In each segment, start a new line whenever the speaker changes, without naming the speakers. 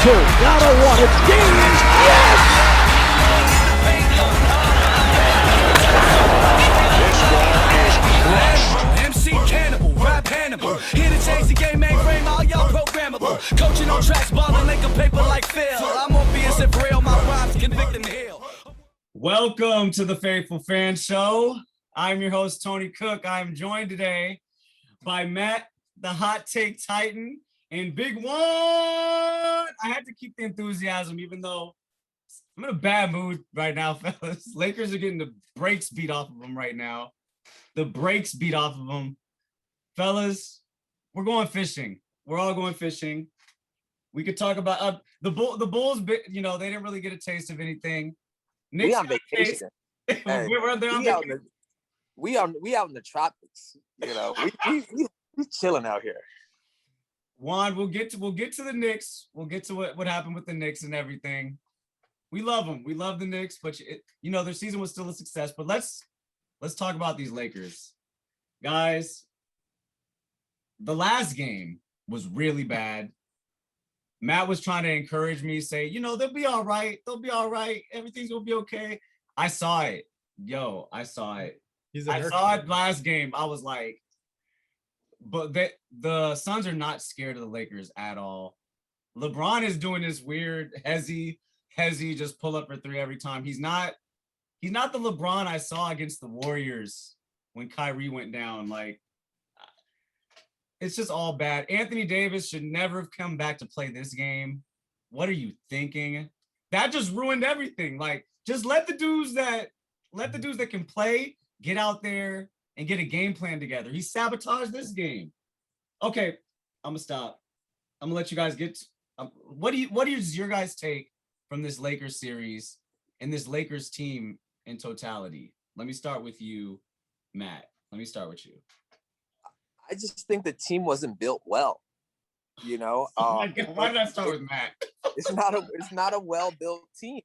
two. Down to one. It's game. Yes!
This ball is crushed.
MC Cannibal, rap Hannibal. Here to change the game, mainframe, all y'all programmable. Coaching on tracks, balling like a paper like Phil. I'm on BS and real, my rhymes convict and heal.
Welcome to the Faithful Fan Show. I'm your host, Tony Cook. I'm joined today by Matt, the Hot Take Titan, and Big Juan. I had to keep the enthusiasm, even though I'm in a bad mood right now, fellas. Lakers are getting the brakes beat off of them right now. The brakes beat off of them. Fellas, we're going fishing. We're all going fishing. We could talk about the Bulls, you know, they didn't really get a taste of anything. Knicks
we on vacation.
Hey,
we out in the tropics. You know, we chilling out here.
Juan, we'll get to the Knicks. We'll get to what happened with the Knicks and everything. We love them. We love the Knicks, but you know their season was still a success. But let's talk about these Lakers, guys. The last game was really bad. Matt was trying to encourage me, say, you know, they'll be all right. They'll be all right. Everything's gonna be okay. I saw it. I saw it. I saw it last game. I was like, but the Suns are not scared of the Lakers at all. LeBron is doing this weird hezzy just pull up for three every time. He's not the LeBron I saw against the Warriors when Kyrie went down. Like, it's just all bad. Anthony Davis should never have come back to play this game. What are you thinking? That just ruined everything. Like, just let the dudes that can play get out there and get a game plan together. He sabotaged this game. Okay, I'm gonna stop. I'm gonna let you guys get. What is your guys' take from this Lakers series and this Lakers team in totality? Let me start with you, Matt. Let me start with you.
I just think the team wasn't built well. You know,
oh my God, why did I start with Matt?
It's not a well-built team.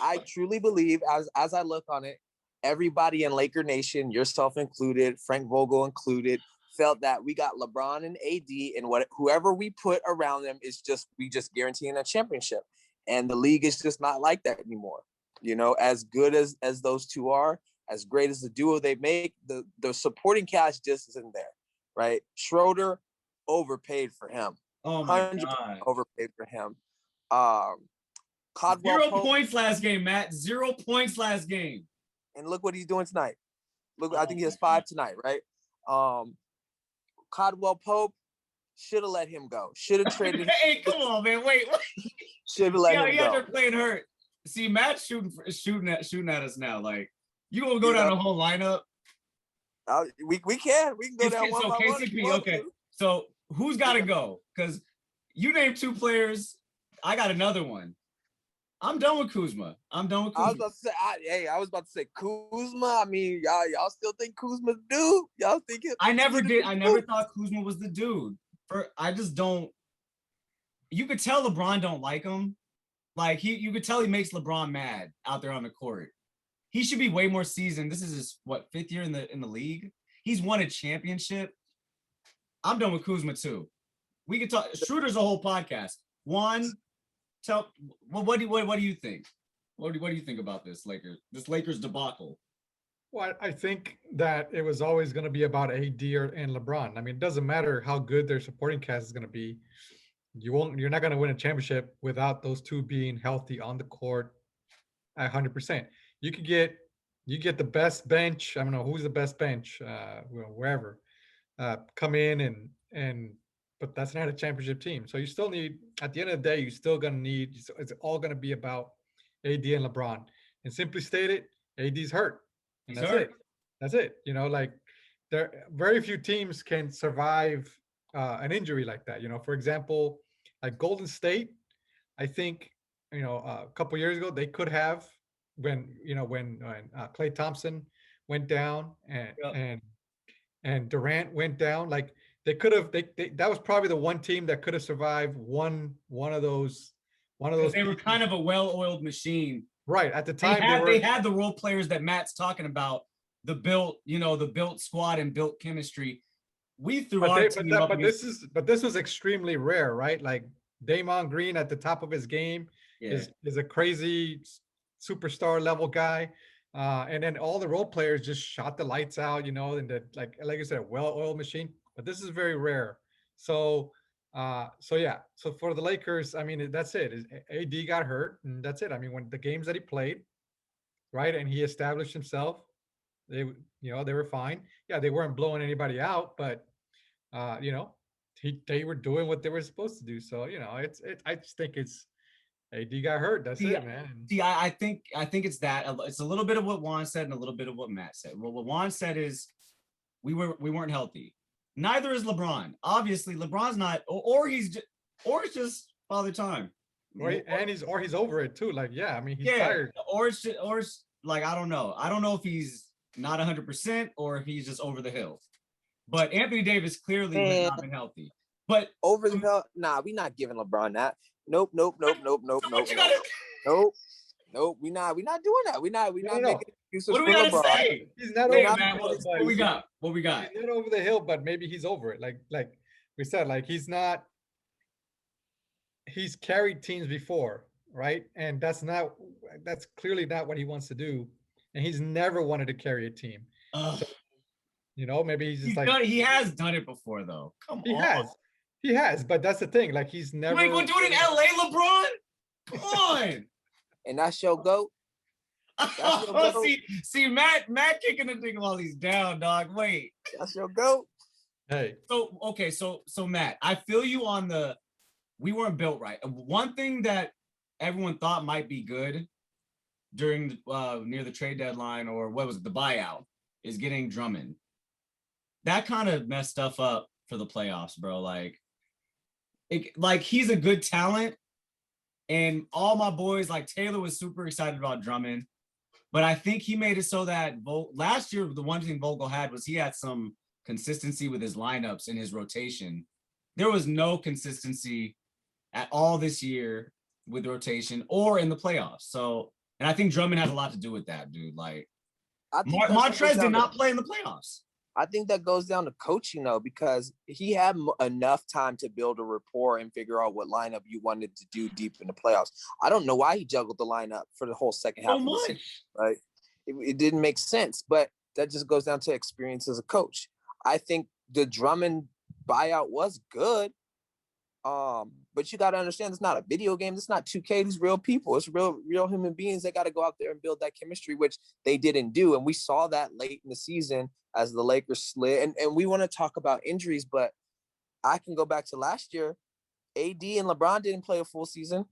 I truly believe, as I look on it, everybody in Laker Nation, yourself included, Frank Vogel included, felt that we got LeBron and AD, and whoever we put around them we just guaranteeing a championship. And the league is just not like that anymore. You know, as good as those two are, as great as the duo they make, the supporting cast just isn't there, right? Schroeder overpaid for him.
Oh my God,
overpaid for him.
Caldwell 0 points last game, Matt. 0 points last game.
And look what he's doing tonight. Look, I think he has 5 tonight, right? Caldwell Pope should have let him go. Should have traded.
Hey, come on, man. Wait.
Should have let him go.
Yeah, they're playing hurt. See, Matt's shooting at us now. Like, you gonna go down the whole lineup?
We can go down one by
KCP,
one.
Okay. So who's got to go? Because you named 2 players. I got another one. I'm done with Kuzma.
I was about to say Kuzma. I mean, y'all still think Kuzma's the dude? Y'all think it?
I never did. I never thought Kuzma was the dude. I just don't. You could tell LeBron don't like him. Like, you could tell he makes LeBron mad out there on the court. He should be way more seasoned. This is his 5th year in the league. He's won a championship. I'm done with Kuzma too. We could talk. Schroeder's a whole podcast. Juan, what do you think? What do you think about this Lakers debacle?
Well, I think that it was always going to be about AD and LeBron. I mean, it doesn't matter how good their supporting cast is going to be. You're not going to win a championship without those two being healthy on the court at 100%. You get the best bench. I don't know who's the best bench, wherever, come in but that's not a championship team. So you still need, at the end of the day, it's all going to be about AD and LeBron. And simply stated, AD's hurt. And that's it. You know, like, very few teams can survive an injury like that. You know, for example, like Golden State, I think, you know, a couple years ago, they could have, when Klay Thompson went down and Durant went down, like, they could have. That was probably the one team that could have survived one of those.
They were kind of a well-oiled machine,
right? At the time,
they had the role players that Matt's talking about. The built squad and built chemistry. We threw our team up.
But this was extremely rare, right? Like, Damon Green at the top of his game
Yeah.
is a crazy superstar level guy. And then all the role players just shot the lights out, and like I said, a well-oiled machine. But this is very rare. So yeah. So for the Lakers, I mean, that's it. AD got hurt, and that's it. I mean, when the games that he played, right, and he established himself, they they were fine. Yeah, they weren't blowing anybody out, but they were doing what they were supposed to do. So I just think it's AD got hurt. That's
See,
it, man.
See, I think it's that. It's a little bit of what Juan said and a little bit of what Matt said. Well, what Juan said is we weren't healthy. Neither is LeBron. Obviously, LeBron's not, or it's just Father Time.
Right, and he's over it too. Like, yeah, I mean, he's tired.
Or it's like, I don't know. I don't know if he's not 100% or if he's just over the hill. But Anthony Davis clearly has not been healthy. But
over the hill, nah, we not giving LeBron that. Nope. Nope. We're not doing that. We're not making excuses
what do we
for
gotta
LeBron.
say?
He's not
Hey,
over
man, what we got? What we got?
He's not over the hill, but maybe he's over it. Like we said, like he's carried teams before, right? And that's clearly not what he wants to do. And he's never wanted to carry a team. So, maybe he's just
he has done it before, though. Come on.
He has, but that's the thing. Like, he's never.
You ain't gonna do it in LA, LeBron? Come on.
And that's your GOAT.
See, Matt kicking the thing while he's down, dog. Wait.
That's your GOAT.
Hey.
So Matt, I feel you on we weren't built right. One thing that everyone thought might be good during near the trade deadline, or what was it, the buyout, is getting Drummond. That kind of messed stuff up for the playoffs, bro. Like he's a good talent, and all my boys, like Taylor, was super excited about Drummond, but I think he made it so that last year the one thing Vogel had was he had some consistency with his lineups in his rotation. There was no consistency at all this year with rotation or in the playoffs. So, and I think Drummond has a lot to do with that, dude. Like, Montrez did not play in the playoffs.
I think that goes down to coaching, though, because he had enough time to build a rapport and figure out what lineup you wanted to do deep in the playoffs. I don't know why he juggled the lineup for the whole second half of the season, right? It didn't make sense, but that just goes down to experience as a coach. I think the Drummond buyout was good, but you got to understand it's not a video game. It's not 2K. These real people. It's real human beings. They got to go out there and build that chemistry, which they didn't do. And we saw that late in the season as the Lakers slid. And we want to talk about injuries, but I can go back to last year. AD and LeBron didn't play a full season.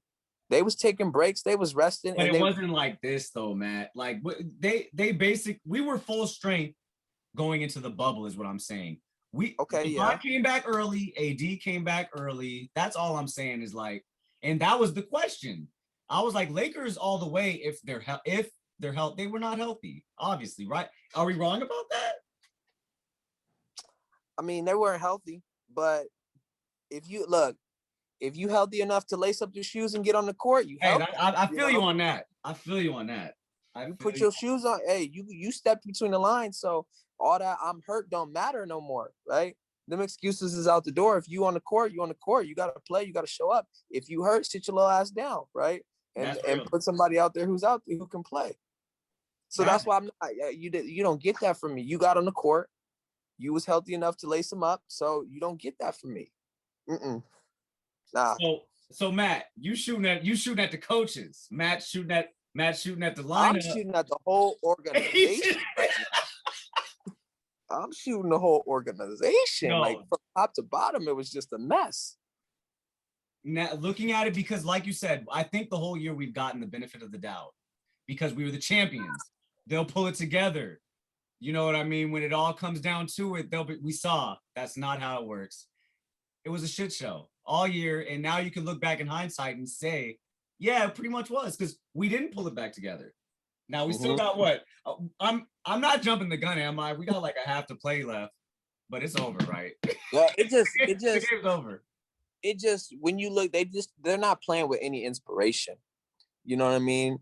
They was taking breaks. They was resting.
But it wasn't like this, though, Matt. Like, we were full strength going into the bubble is what I'm saying. LeBron came back early. AD came back early. That's all I'm saying is like, and that was the question. I was like, Lakers all the way if they're healthy. They were not healthy, obviously, right? Are we wrong about that?
I mean, they weren't healthy, but if you healthy enough to lace up your shoes and get on the court,
I feel you on that. I feel you on that.
You put your shoes on. Hey, you stepped between the lines, so all that I'm hurt don't matter no more, right? Them excuses is out the door. If you on the court, you on the court. You got to play. You got to show up. If you hurt, sit your little ass down, right? And put somebody out there who's out there who can play. So that's why I'm not. You don't get that from me. You got on the court. You was healthy enough to lace them up, so you don't get that from me. Nah.
So Matt, you shooting at the coaches. Matt shooting at the lineup.
I'm shooting at the whole organization. I'm shooting the whole organization.
No.
Like from top to bottom, it was just a mess.
Now, looking at it, because like you said, I think the whole year we've gotten the benefit of the doubt because we were the champions. They'll pull it together. You know what I mean? When it all comes down to it, we saw that's not how it works. It was a shit show all year. And now you can look back in hindsight and say, yeah, it pretty much was because we didn't pull it back together. Now we still got what? I'm not jumping the gun, am I? We got like a half to play left, but it's over, right?
Well, the
game's over.
It just when you look, they're not playing with any inspiration. You know what I mean?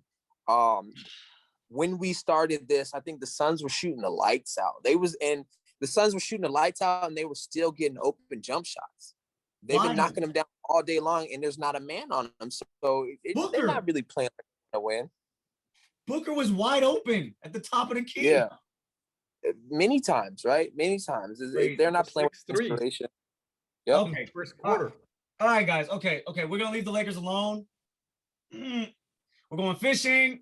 When we started this, I think the Suns were shooting the lights out. The Suns were shooting the lights out, and they were still getting open jump shots. They've been knocking them down all day long, and there's not a man on them. So they're
Booker.
not really playing to win.
Booker was wide open at the top of the key.
Yeah. Many times, right? Many times.
Wait,
They're not playing with
6 threes.
inspiration. Yep.
Okay.
First quarter.
All right, guys. Okay. We're gonna leave the Lakers alone. We're going fishing.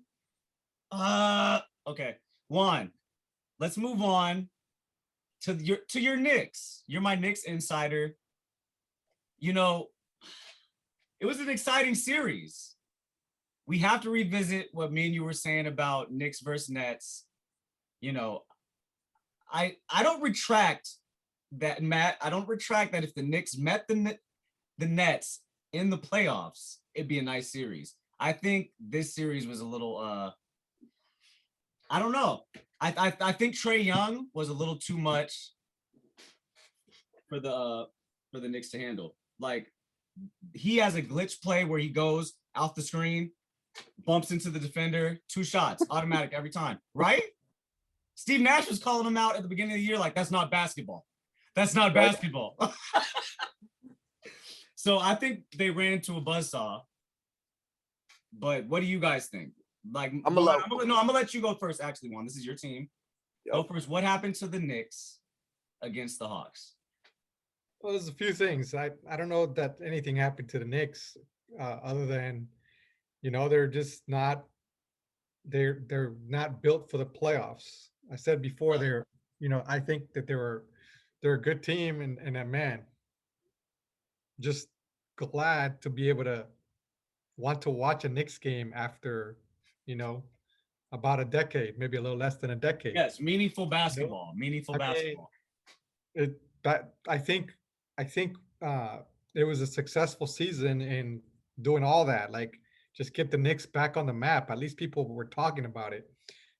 Okay. Juan, let's move on to your Knicks. You're my Knicks insider. You know, it was an exciting series. We have to revisit what me and you were saying about Knicks versus Nets. You know, I don't retract that, Matt. I don't retract that if the Knicks met the Nets in the playoffs, it'd be a nice series. I think this series was a little I don't know. I think Trae Young was a little too much for the Knicks to handle. Like, he has a glitch play where he goes off the screen, bumps into the defender, 2 shots, automatic every time, right? Steve Nash was calling him out at the beginning of the year like, that's not basketball. That's not basketball. So I think they ran into a buzzsaw. But what do you guys think? Like, I'm gonna let you go first. Actually, Juan, this is your team.
Yep.
Go first. What happened to the Knicks against the Hawks?
Well, there's a few things. I don't know that anything happened to the Knicks other than, they're just not they're not built for the playoffs. I said before I think that they're a good team and a man. Just glad to be able to want to watch a Knicks game after, about a decade, maybe a little less than a decade.
Yes, meaningful basketball. Meaningful basketball.
I think it was a successful season in doing all that. Like, just get the Knicks back on the map. At least people were talking about it.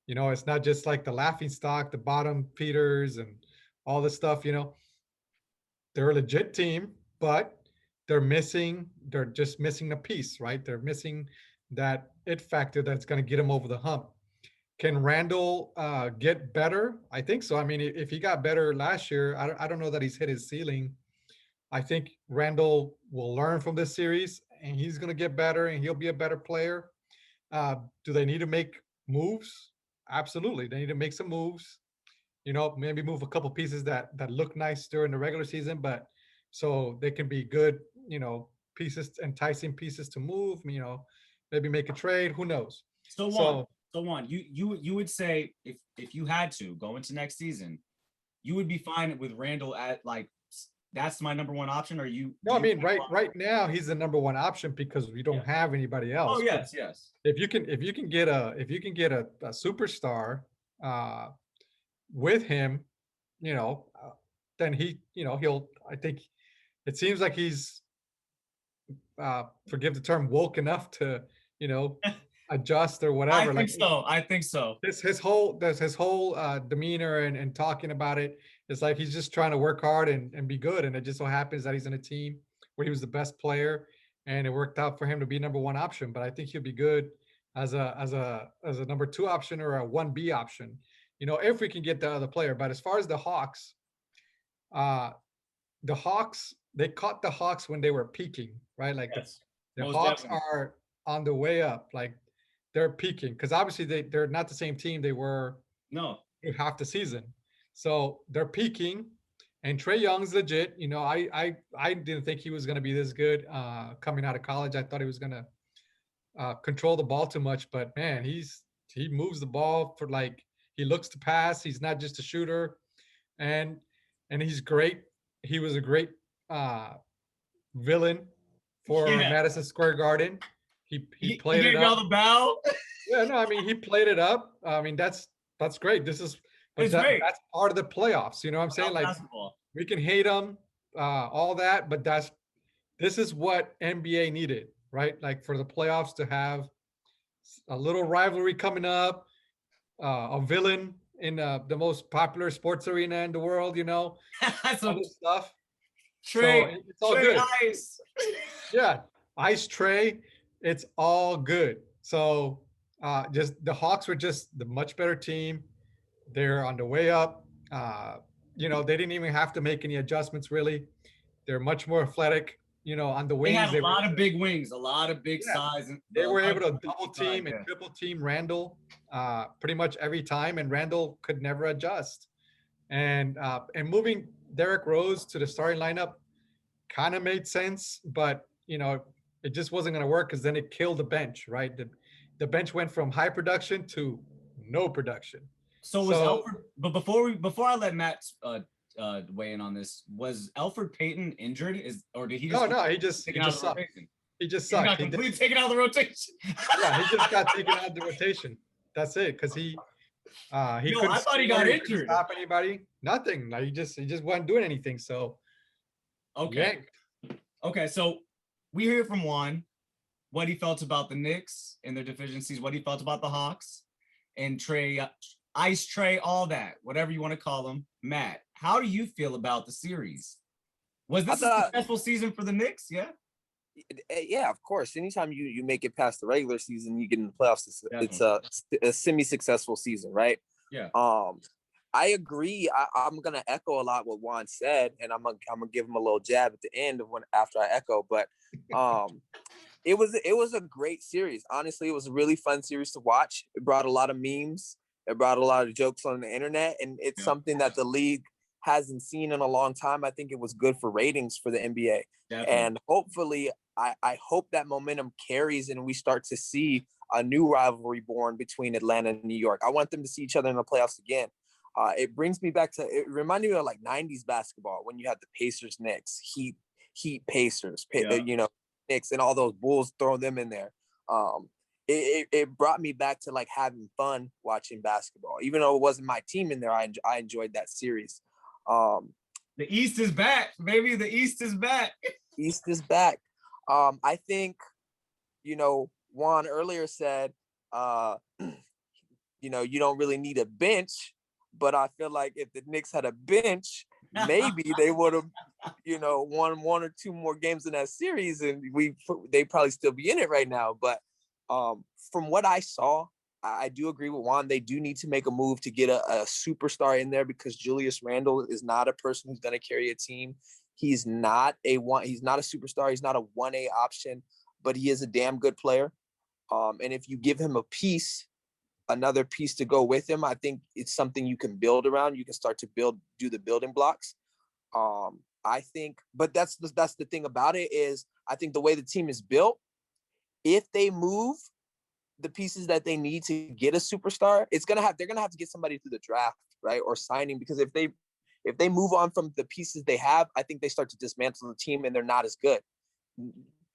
It's not just like the laughing stock, the bottom feeders, and all this stuff. They're a legit team, but they're just missing a piece, right? They're missing that it factor that's going to get them over the hump. Can Randall get better? I think so. I mean, if he got better last year, I don't know that he's hit his ceiling. I think Randall will learn from this series, and he's going to get better, and he'll be a better player. Do they need to make moves? Absolutely. They need to make some moves. Maybe move a couple pieces that look nice during the regular season, but so they can be good, pieces, enticing pieces to move, maybe make a trade. Who knows?
So Juan, you would say if you had to go into next season, you would be fine with Randall at, like, that's my number one option, or you?
No, I mean, right now he's the number one option because we don't have anybody else.
Oh, yes.
If you can get a superstar with him, then he'll. I think it seems like he's, forgive the term, woke enough to adjust or whatever.
I think so.
His whole demeanor and talking about it. It's like he's just trying to work hard and be good. And it just so happens that he's in a team where he was the best player, and it worked out for him to be number one option. But I think he'll be good as a number 2 option or a 1B option, if we can get the other player. But as far as the Hawks, they caught the Hawks when they were peaking, right? Like,
yes,
the
most
Hawks
definitely
are on the way up. Like, they're peaking because obviously they're not the same team they were through half the season. So they're peaking, and Trae Young's legit. I didn't think he was going to be this good coming out of college. I thought he was going to control the ball too much, but man, he moves the ball for, like, he looks to pass. He's not just a shooter, and he's great. He was a great villain for Madison Square Garden. He played it up.
Y'all the bow.
Yeah, no, I mean, he played it up. I mean, that's great. That's part of the playoffs. You know what I'm saying? Like,
basketball.
We can hate them, all that, but this is what NBA needed, right? Like, for the playoffs to have a little rivalry coming up, a villain in the most popular sports arena in the world,
That's
all this stuff.
Trae,
so it's all good.
Ice.
Yeah, Ice Trae, it's all good. So just the Hawks were just the much better team. They're on the way up. They didn't even have to make any adjustments, really. They're much more athletic. on the
They
wings.
had a lot of big wings, a lot of big size. And
they were able to double team and triple team Randall pretty much every time, and Randall could never adjust. And moving Derrick Rose to the starting lineup kind of made sense, but it just wasn't going to work because then it killed the bench, right? The bench went from high production to no production.
So was Alfred? But before I let Matt weigh in on this, was Alfred Payton injured? Or did he?
No, he just sucked. He just sucked.
He got completely taken out of the rotation.
Yeah, he just got taken out of the rotation. That's it, because he couldn't.
I thought he got injured.
Stop anybody? Nothing. Like he just wasn't doing anything. So
okay. Okay, so we hear from Juan what he felt about the Knicks and their deficiencies, what he felt about the Hawks, and Trey, Ice Trey, all that, whatever you want to call them. Matt, how do you feel about the series? Was this a successful season for the Knicks? Yeah.
Yeah, of course. Anytime you make it past the regular season, you get in the playoffs. It's a semi-successful season, right?
Yeah.
I agree. I'm gonna echo a lot what Juan said, and I'm gonna give him a little jab at the end of after I echo. But it was a great series. Honestly, it was a really fun series to watch. It brought a lot of memes. It brought a lot of jokes on the internet, and it's something that the league hasn't seen in a long time. I think it was good for ratings for the NBA. Definitely. And hopefully, I hope that momentum carries and we start to see a new rivalry born between Atlanta and New York. I want them to see each other in the playoffs again. It brings me back to, it reminded me of like 90s basketball when you had the Pacers, Knicks, Heat Pacers, Knicks, and all those Bulls, throw them in there. It brought me back to like having fun watching basketball. Even though it wasn't my team in there, I enjoyed that series.
The East is back, baby. The East is back.
East is back. I think, Juan earlier said, you don't really need a bench, but I feel like if the Knicks had a bench, maybe they would have, won one or two more games in that series, and they probably still be in it right now. But from what I saw, I do agree with Juan. They do need to make a move to get a superstar in there, because Julius Randle is not a person who's going to carry a team. He's not a superstar. He's not a 1A option, but he is a damn good player. And if you give him another piece to go with him, I think it's something you can build around. You can start to do the building blocks. I think, but that's the thing about it is, I think the way the team is built, if they move the pieces that they need to get a superstar, they're gonna have to get somebody through the draft, right, or signing, because if they move on from the pieces they have, I think they start to dismantle the team and they're not as good.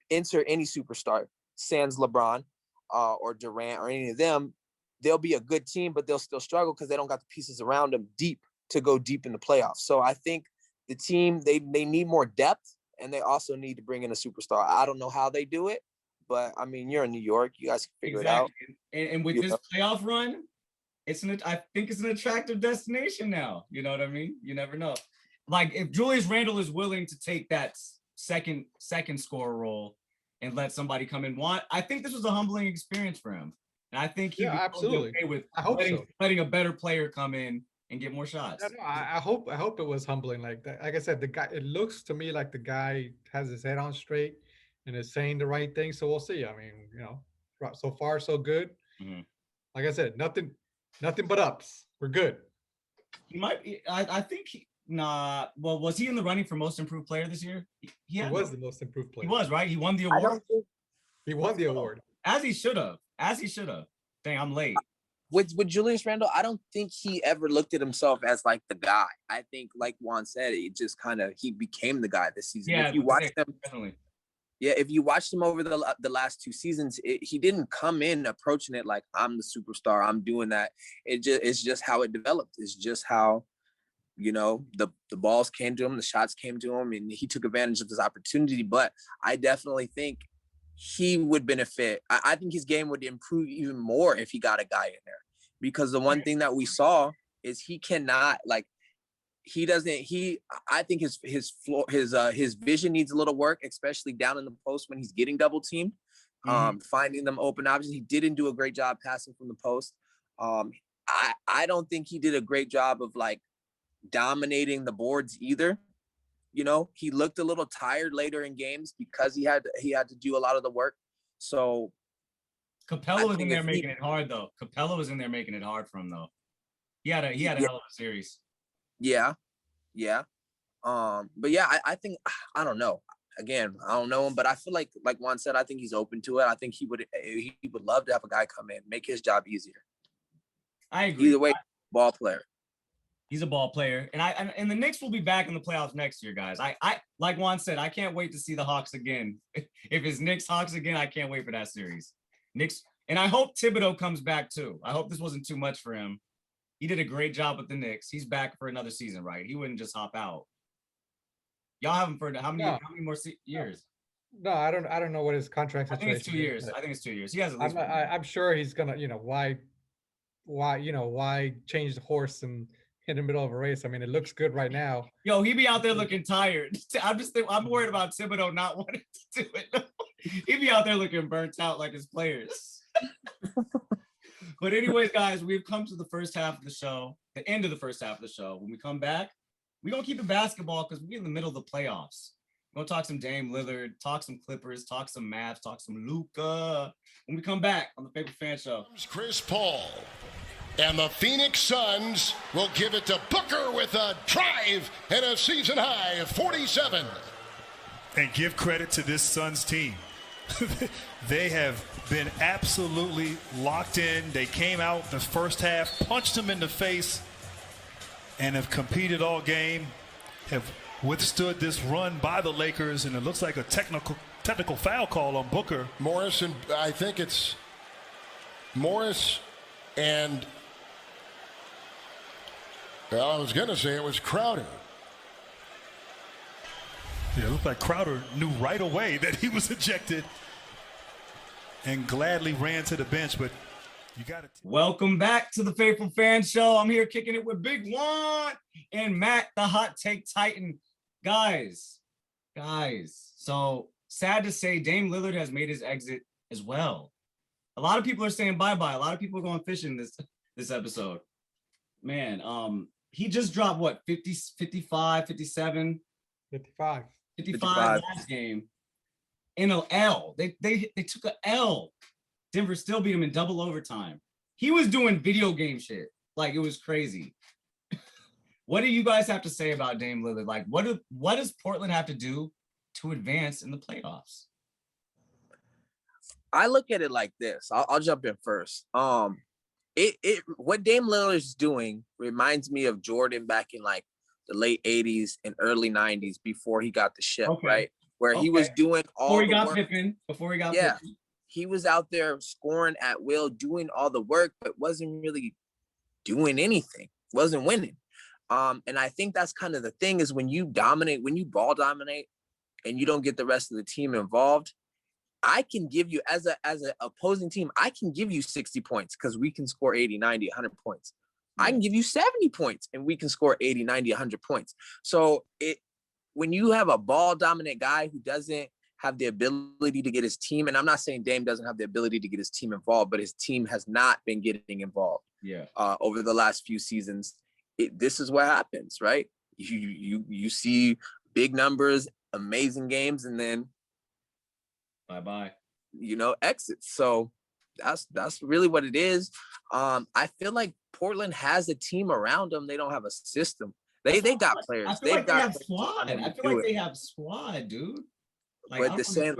Insert any superstar, sans LeBron or Durant or any of them, they'll be a good team, but they'll still struggle because they don't got the pieces around them to go deep in the playoffs. So I think the team, they need more depth, and they also need to bring in a superstar. I don't know how they do it, but I mean, you're in New York, you guys can figure it out.
And with this playoff run, I think it's an attractive destination now. You know what I mean? You never know. Like, if Julius Randle is willing to take that second scorer role and let somebody come in, I think this was a humbling experience for him. And I think he'd be okay with letting a better player come in and get more shots.
Yeah, no, I hope it was humbling like that. Like I said, the guy, it looks to me like the guy has his head on straight and is saying the right thing. So we'll see. I mean, so far so good. Mm-hmm. Like I said, nothing but ups. We're good.
He might be. I think. Well, was he in the running for most improved player this year?
He was the most improved player.
He was, right? He won the award.
He won the award.
As he should have. Dang, I'm late.
With Julius Randle, I don't think he ever looked at himself as like the guy. I think, like Juan said, it just kind of, he became the guy this season.
Yeah,
if you watch him,
definitely.
Yeah, if you watched him over the last two seasons, he didn't come in approaching it like, I'm the superstar, I'm doing that. It's just how it developed. It's just how, the balls came to him, the shots came to him, and he took advantage of this opportunity. But I definitely think he would benefit. I think his game would improve even more if he got a guy in there, because the one thing that we saw is he cannot, like, I think his vision needs a little work, especially down in the post when he's getting double teamed, finding them open options. He didn't do a great job passing from the post. I don't think he did a great job of like dominating the boards either. You know, he looked a little tired later in games because he had to do a lot of the work. So
Capella was in there making it hard though. Capella was in there making it hard for him though. He had a hell of a series.
Yeah. But yeah, I think, I don't know. Again, I don't know him, but I feel like Juan said, I think he's open to it. I think he would love to have a guy come in, make his job easier.
I agree.
Either way, ball player.
He's a ball player, and the Knicks will be back in the playoffs next year, guys. I like Juan said, I can't wait to see the Hawks again. If it's Knicks Hawks again, I can't wait for that series. Knicks, and I hope Thibodeau comes back too. I hope this wasn't too much for him. He did a great job with the Knicks. He's back for another season, right? He wouldn't just hop out. Y'all have him for how many more years?
No, I don't know what his contract situation is.
I think it's 2 years. He has at least.
I'm sure he's gonna. Why change the horse in the middle of a race? I mean, it looks good right now.
Yo, he be out there looking tired. I'm worried about Thibodeau not wanting to do it. He be out there looking burnt out like his players. But anyways, guys, we've come to the first half of the show, the end of the first half of the show. When we come back, we're going to keep it basketball because we're in the middle of the playoffs. We're going to talk some Dame Lillard, talk some Clippers, talk some Mavs, talk some Luka. When we come back on the Faithful Fan Show.
Chris Paul. And the Phoenix Suns will give it to Booker with a drive and a season high of 47.
And give credit to this Suns team. They have been absolutely locked in. They came out the first half, punched them in the face, and have competed all game, have withstood this run by the Lakers, and it looks like a technical foul call on Booker.
Morris, and I think it's Morris and, well, I was going to say it was Crowder.
Yeah, it looked like Crowder knew right away that he was ejected and gladly ran to the bench, but you got it.
Welcome back to the Faithful Fan Show. I'm here kicking it with Big Juan and Matt, the Hot Take Titan. Guys, so sad to say Dame Lillard has made his exit as well. A lot of people are saying bye-bye. A lot of people are going fishing this episode. Man, he just dropped what, 50, 55, 57?
55
last game in an L. They took an L. Denver still beat him in double overtime. He was doing video game shit. Like, it was crazy. What do you guys have to say about Dame Lillard? Like, what does Portland have to do to advance in the playoffs?
I look at it like this. I'll jump in first. What Dame Lillard is doing reminds me of Jordan back in like the late 80s and early 90s before he got the ship, right? Where he was doing all
before he got Pippen. Pippen.
He was out there scoring at will, doing all the work, but wasn't really doing anything, wasn't winning. And I think that's kind of the thing is when you ball dominate and you don't get the rest of the team involved, I can give you, as an opposing team, I can give you 60 points because we can score 80, 90, 100 points. I can give you 70 points and we can score 80, 90, 100 points. So when you have a ball dominant guy who doesn't have the ability to get his team, and I'm not saying Dame doesn't have the ability to get his team involved, but his team has not been getting involved over the last few seasons. This is what happens, right? You see big numbers, amazing games, and then
bye-bye,
exits. So that's really what it is. I feel like Portland has a team around them. They don't have a system. They got players.
I feel like they have squad. I feel like they have squad, dude.
Like, but the same,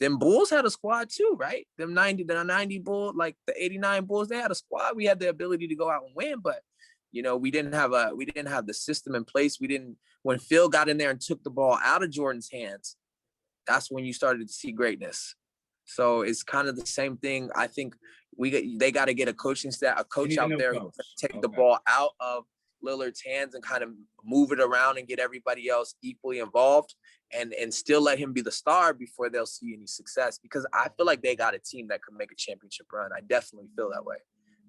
them Bulls had a squad too, right? The 90 Bulls, like the 89 Bulls, they had a squad. We had the ability to go out and win, but we didn't have the system in place. When Phil got in there and took the ball out of Jordan's hands, that's when you started to see greatness. So it's kind of the same thing. I think they got to get a coach out there who take the ball out of Lillard's hands and kind of move it around and get everybody else equally involved and still let him be the star before they'll see any success, because I feel like they got a team that could make a championship run. I definitely feel that way.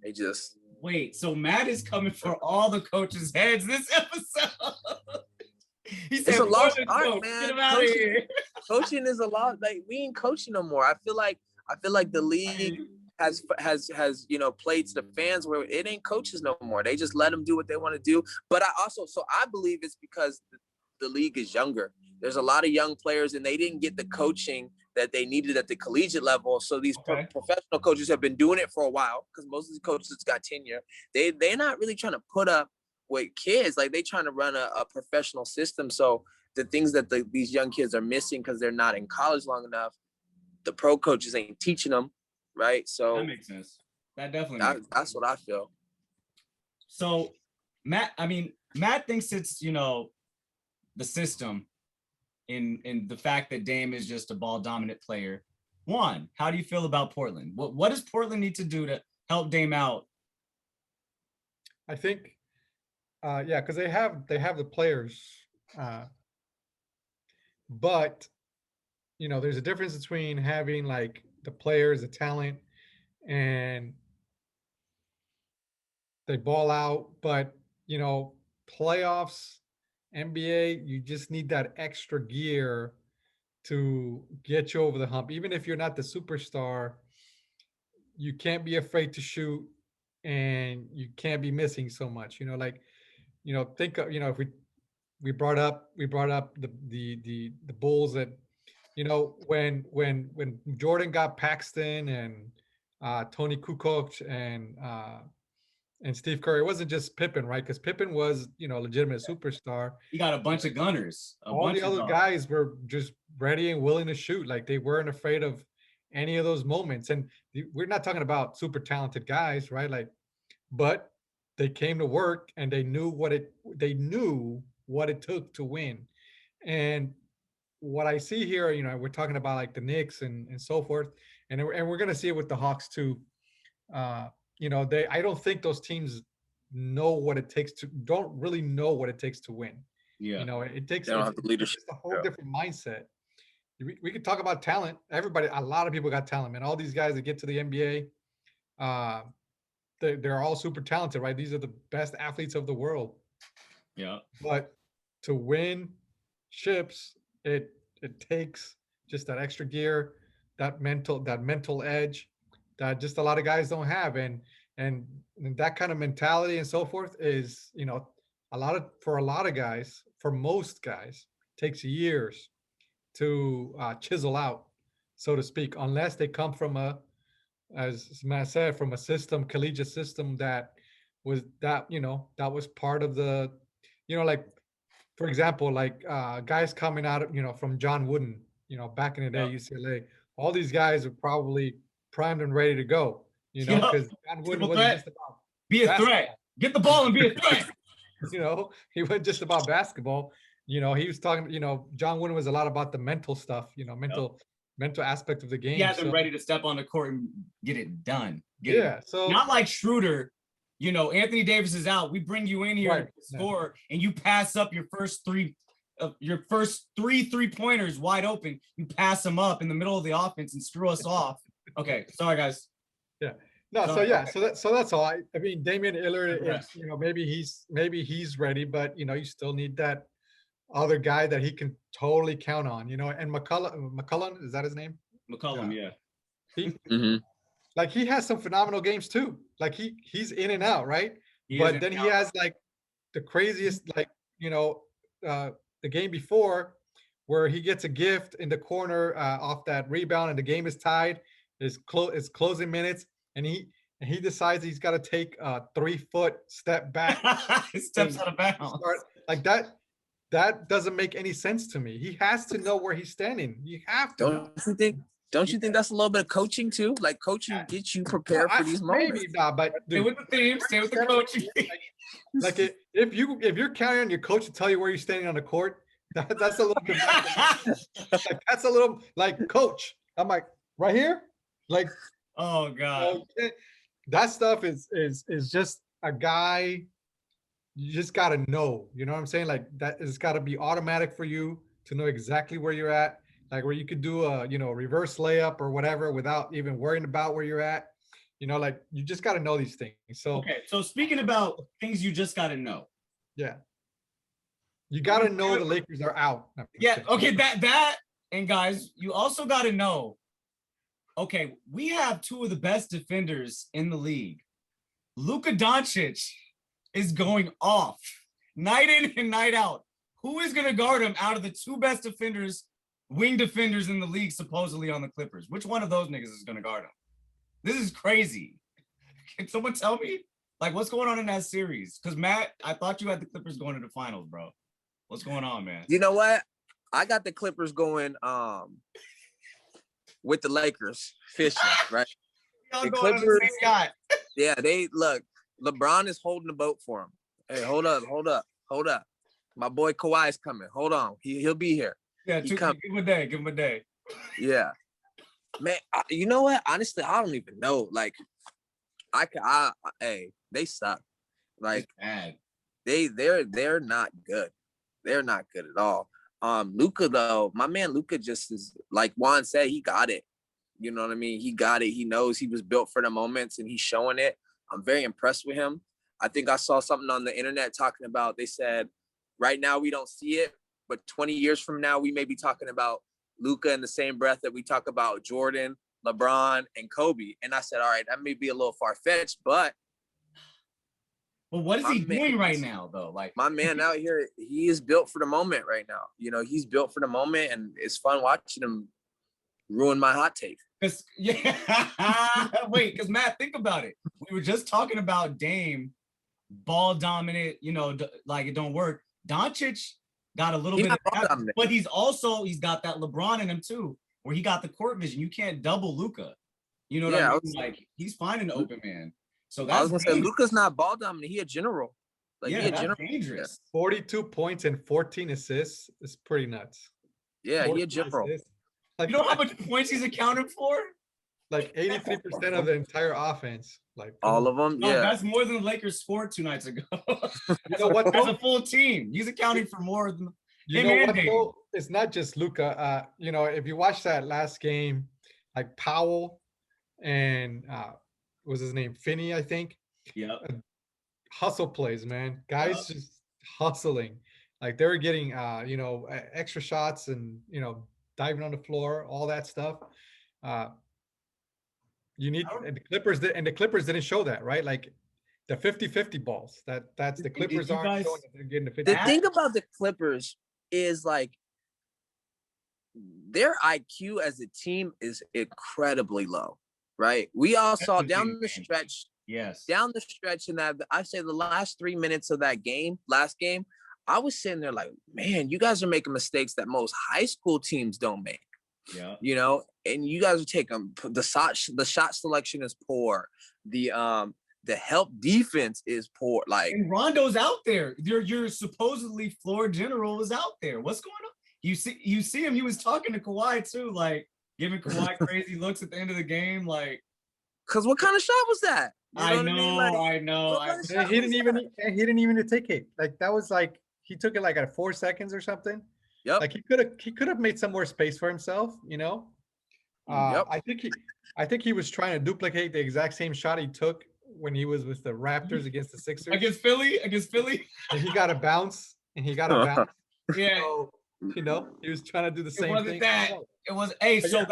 They just
wait. So Matt is coming for all the coaches' heads this episode. He said,
it's a lost art, man.
Get him out of here.
Coaching is a lot. Like, we ain't coaching no more. I feel like the league has played to the fans where it ain't coaches no more. They just let them do what they want to do. But I believe it's because the league is younger. There's a lot of young players, and they didn't get the coaching that they needed at the collegiate level. So these professional coaches have been doing it for a while because most of the coaches got tenure. They're not really trying to put up with kids. Like, they trying to run a professional system. So the things that these young kids are missing because they're not in college long enough, the pro coaches ain't teaching them, right? So
that makes sense. That definitely makes sense.
That's what I feel.
So Matt thinks it's, the system in the fact that Dame is just a ball dominant player. Juan, how do you feel about Portland? What does Portland need to do to help Dame out?
I think, because they have the players, but there's a difference between having like the players, the talent, and they ball out. But playoffs, NBA, you just need that extra gear to get you over the hump. Even if you're not the superstar, you can't be afraid to shoot, and you can't be missing so much. Think of, if we brought up the Bulls that, when Jordan got Paxton and Tony Kukoc and Steve Kerr, it wasn't just Pippen, right? Because Pippen was, a legitimate superstar.
He got a bunch of gunners.
All the other guys were just ready and willing to shoot. Like, they weren't afraid of any of those moments. And we're not talking about super talented guys, right? Like, but they came to work and they knew what it took to win. And what I see here, we're talking about like the Knicks and so forth, and we're going to see it with the Hawks too. I don't think those teams don't really know what it takes to win.
Yeah.
They don't have the leadership.
It's a whole different mindset. We could talk about talent. A lot of people got talent, man. All these guys that get to the NBA, they're all super talented, right? These are the best athletes of the world.
Yeah.
But to win chips, it takes just that extra gear, that mental edge that just a lot of guys don't have. And that kind of mentality and so forth is, for a lot of guys, for most guys, takes years to chisel out, so to speak, unless they come from as Matt said, from a collegiate system that was part of the, like, for example, like guys coming out of, from John Wooden, back in the day, UCLA, all these guys are probably primed and ready to go, because John Wooden wasn't just about
be a threat. Get the ball and be a threat.
He wasn't just about basketball. He was talking, John Wooden was a lot about the mental stuff, mental aspect of the game.
He had them ready to step on the court and get it done.
So
not like Schroeder. Anthony Davis is out. We bring you in here to score, and you pass up your first three 3-pointers wide open. You pass them up in the middle of the offense and screw us off. Okay, sorry guys.
Yeah. No. So that's all. I mean, Damian Lillard is, maybe he's ready, but you still need that other guy that he can totally count on. And McCollum, is that his name?
McCollum, yeah.
Like, he has some phenomenal games too. Like, he's in and out, right? But then he has like the craziest, like, the game before where he gets a gift in the corner off that rebound and the game is tied. It's closing minutes, and he decides he's got to take a 3-foot step back.
He steps out of bounds.
Like that doesn't make any sense to me. He has to know where he's standing. You have to.
Don't you think that's a little bit of coaching too? Like, coaching gets you prepared for these moments.
Maybe not, but
stay with the theme. Stay with the coaching.
Like, if you're counting on your coach to tell you where you're standing on the court, that's a little bit. Like, that's a little like, coach. I'm like, right here. Like,
oh god,
that stuff is just a guy. You just gotta know. You know what I'm saying? Like, that it's got to be automatic for you to know exactly where you're at. Like, where you could do a reverse layup or whatever without even worrying about where you're at. Like, you just got to know these things. So
okay. So speaking about things you just got to know.
Yeah. You got to know the Lakers are out.
Yeah. Okay. That and guys, you also got to know. Okay, we have two of the best defenders in the league. Luka Doncic is going off night in and night out. who is going to guard him out of the two best defenders, wing defenders in the league, supposedly on the Clippers? Which one of those niggas is going to guard him? This is crazy. Can someone tell me? Like, what's going on in that series? Because, Matt, I thought you had the Clippers going to the finals, bro. What's going on, man?
You know what? I got the Clippers going with the Lakers fishing, right?
Y'all
The
going on the
Clippers,
same yacht.
yeah, they look. LeBron is holding the boat for him. Hey, hold up. My boy Kawhi is coming. Hold on, he'll be here.
Yeah, give him a day.
Yeah, man. You know what? Honestly, I don't even know. Like, hey, they suck. Like,
bad.
They're not good. They're not good at all. Luka though, my man Luka just is like Juan said, he got it. You know what I mean? He got it. He knows he was built for the moments and he's showing it. I'm very impressed with him. I think I saw something on the internet talking about, they said, right now we don't see it, but 20 years from now, we may be talking about Luka in the same breath that we talk about Jordan, LeBron, and Kobe. And I said, all right, that may be a little far-fetched, but
what is he doing right now, though? Like,
my man out here, he is built for the moment right now. You know, he's built for the moment, and it's fun watching him ruin my hot take.
Because Matt, think about it. We were just talking about Dame, ball dominant. You know, like it don't work. Doncic got a little bit of that, but he's got that LeBron in him too, where he got the court vision. You can't double Luka. You know what I mean? Like, he's finding the open man. So that's,
I was gonna say Luka's not ball dominant. He a general. Like,
yeah, that's dangerous.
42 points and 14 assists is pretty nuts.
Yeah, he a general.
Like, you know how much points he's accounted for?
Like 83% of the entire offense. Like
all of them. Yeah,
that's more than the Lakers scored 2 nights ago.
You know what?
That's a full team. He's accounting for more than.
You know what? Though? It's not just Luka. You know, if you watch that last game, like Powell and what was his name? Finney, I think.
Yeah.
Hustle plays, man. Guys just hustling. Like they were getting extra shots and diving on the floor, all that stuff. You need and the Clippers didn't show that, right? Like the 50-50 balls. That's the Clippers aren't showing that they're getting the 50.
The thing about the Clippers is like their IQ as a team is incredibly low, right? We all saw down the stretch.
Yes.
Down the stretch in that, I say the last 3 minutes of that last game, I was sitting there like, man, you guys are making mistakes that most high school teams don't make.
Yeah.
You know, and you guys are taking the shot selection is poor. The help defense is poor. Like,
and Rondo's out there. Your supposedly floor general is out there. What's going on? You see him. He was talking to Kawhi too, like giving Kawhi crazy looks at the end of the game. Like,
cause what kind of shot was that?
I know.
He didn't even take it. Like that was like he took it like at 4 seconds or something.
Yep.
Like he could have made some more space for himself,
Yep.
I think he was trying to duplicate the exact same shot he took when he was with the Raptors against the Sixers.
Against Philly.
And he got a bounce.
Yeah.
So, he was trying to do the same thing.
It was so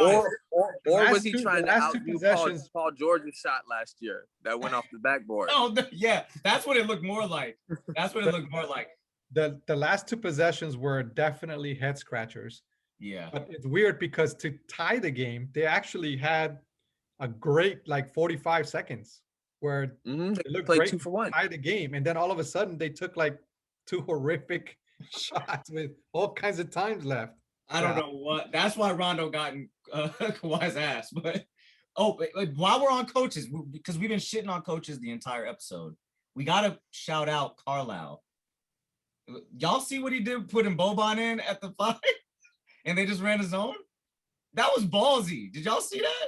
or was he trying to outdo Paul George's shot last year that went off the backboard?
Oh, yeah, that's what it looked more like.
The last 2 possessions were definitely head scratchers.
Yeah.
But it's weird because to tie the game, they actually had a great 45 seconds where they looked great
2 for 1.
To tie the game. And then all of a sudden they took 2 horrific shots with all kinds of times left.
I don't know what. That's why Rondo got in Kawhi's ass. But while we're on coaches, because we've been shitting on coaches the entire episode, we got to shout out Carlisle. Y'all see what he did putting Boban in at the 5 and they just ran a zone? That was ballsy. Did y'all see that?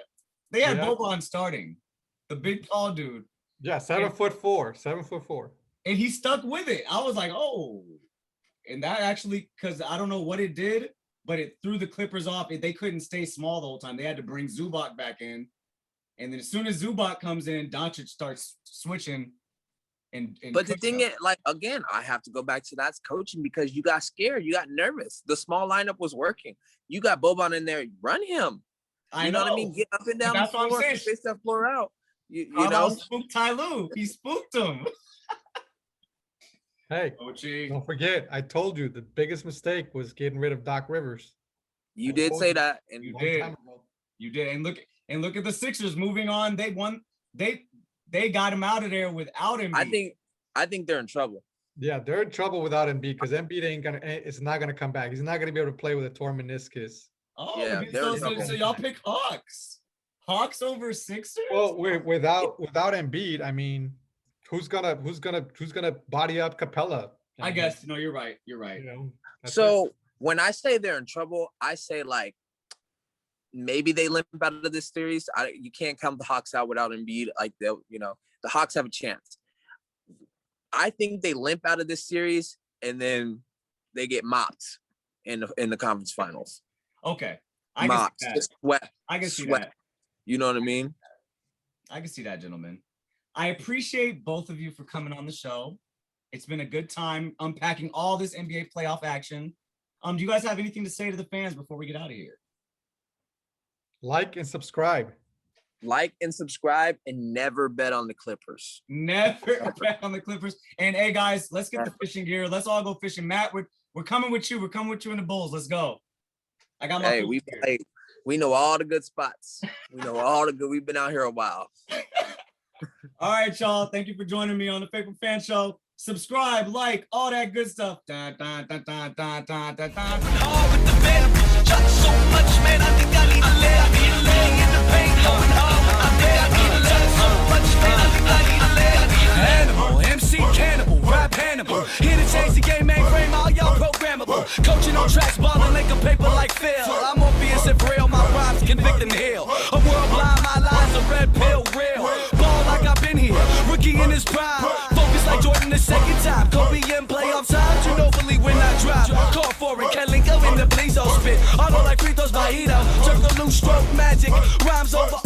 They had Boban starting, the big tall dude.
Yeah, 7'4".
And he stuck with it. I was like, oh. And that actually, because I don't know what it did, but it threw the Clippers off. They couldn't stay small the whole time. They had to bring Zubac back in. And then as soon as Zubac comes in, Doncic starts switching.
But the thing is, again, I have to go back to that's coaching because you got scared. You got nervous. The small lineup was working. You got Boban in there. Run him.
You know
what I mean? Get up and down the floor. Space that floor out. You know?
Spooked Ty Lue. He spooked him.
Hey,
Ochi.
don't forget, I told you the biggest mistake was getting rid of Doc Rivers.
You did say that, and
You did. You did. And look at the Sixers moving on. They won. They got him out of there without him.
I think they're in trouble.
Yeah, they're in trouble without Embiid because Embiid it's not gonna come back. He's not gonna be able to play with a torn meniscus.
Oh,
Yeah,
so y'all pick Hawks. Hawks over Sixers?
Well, without Embiid, I mean, who's gonna body up Capella?
I guess no, you're right. You're right.
You know,
So when I say they're in trouble, I say like maybe they limp out of this series. You can't count the Hawks out without Embiid. Like the Hawks have a chance. I think they limp out of this series and then they get mopped in the conference finals.
Okay.
Mopped, swept.
I can see
swept.
that.
You know what I mean?
I can see that, gentlemen. I appreciate both of you for coming on the show. It's been a good time unpacking all this NBA playoff action. Do you guys have anything to say to the fans before we get out of here?
Like and subscribe.
Like and subscribe and never bet on the Clippers.
Never bet on the Clippers. And hey guys, let's get the fishing gear. Let's all go fishing. Matt, we're coming with you. We're coming with you in the Bulls. Let's go. I got my
we know all the good spots. We know all the good. We've been out here a while.
All right, y'all. Thank you for joining me on the Faithful Fan Show. Subscribe, like, all that good stuff.
All with the venom, shot so much, man. I think I need to lay in the paint, going hard. I need to learn so much, man. I think I need to lay. Animal, MC cannibal, rap Hannibal. Here to change the game, mainframe, all y'all programmable. Coaching on tracks, balling like a paper like Phil. I'm Morpheus and real, my rhymes convict and heal. A world blind, my lies a red pill, real. Ball like I've been here, rookie in his prime. Focus like Jordan the second time. Kobe in playoff times, you know believe when I drop. Call for it, Kelly go in the Blizo spit. Auto like free throws by Ito. Circle loose stroke magic, rhymes over